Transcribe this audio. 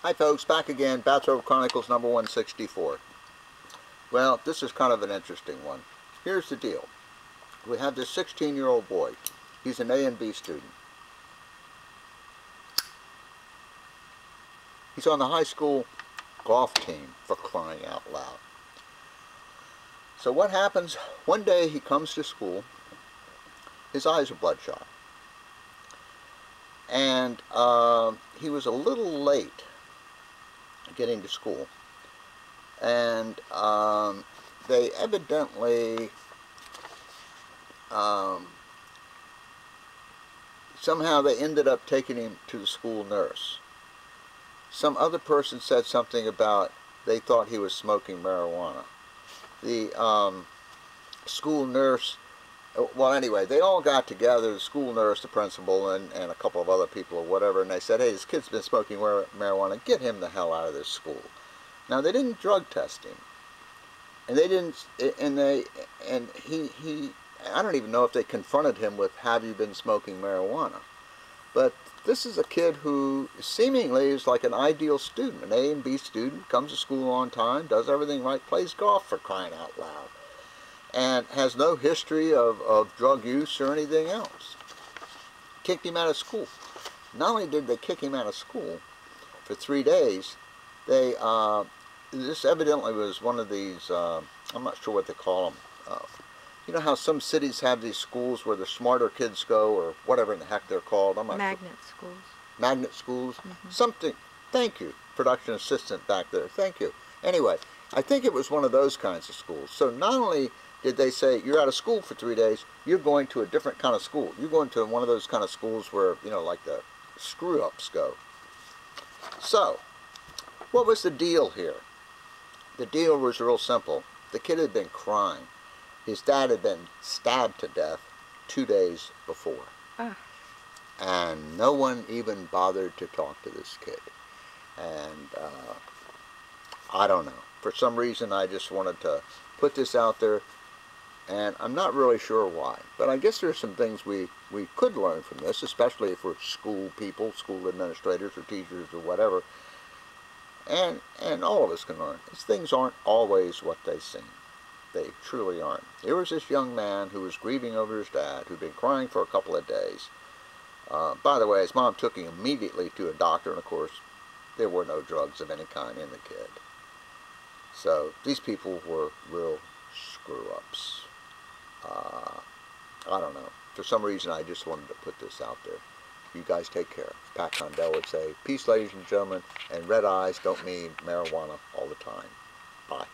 Hi folks, back again, Bats Over Chronicles number 164. Well, this is kind of an interesting one. Here's the deal. We have this 16-year-old boy. He's an A and B student. He's on the high school golf team, for crying out loud. So what happens, one day he comes to school, his eyes are bloodshot. And he was a little late getting to school, and they evidently somehow they ended up taking him to the school nurse. Some other person said something about they thought he was smoking marijuana. The school nurse, well anyway, they all got together, the school nurse, the principal, and a couple of other people or whatever, and they said, hey, this kid's been smoking marijuana, get him the hell out of this school. Now they didn't drug test him, and they didn't, and he I don't even know if they confronted him with, have you been smoking marijuana? But this is a kid who seemingly is like an ideal student, an A and B student, comes to school on time, does everything right, plays golf, for crying out loud, and has no history of drug use or anything else. Kicked him out of school. Not only did they kick him out of school for 3 days, they, this evidently was one of these, I'm not sure what they call them. You know how some cities have these schools where the smarter kids go, or whatever in the heck they're called? I'm not Magnet sure. schools. Magnet schools? Mm-hmm. Something. Thank you, production assistant back there. Thank you. Anyway, I think it was one of those kinds of schools. So not only did they say, you're out of school for 3 days, you're going to a different kind of school. You're going to one of those kind of schools where, you know, like the screw-ups go. So, what was the deal here? The deal was real simple. The kid had been crying. His dad had been stabbed to death 2 days before. Ah. And no one even bothered to talk to this kid. And I don't know. For some reason I just wanted to put this out there, and I'm not really sure why. But I guess there's some things we could learn from this, especially if we're school people, school administrators or teachers or whatever. And all of us can learn. These things aren't always what they seem. They truly aren't. Here was this young man who was grieving over his dad, who'd been crying for a couple of days. By the way, his mom took him immediately to a doctor, and of course, there were no drugs of any kind in the kid. So these people were real screw-ups. I don't know. For some reason, I just wanted to put this out there. You guys take care. Pat Condell would say, peace, ladies and gentlemen, and red eyes don't mean marijuana all the time. Bye.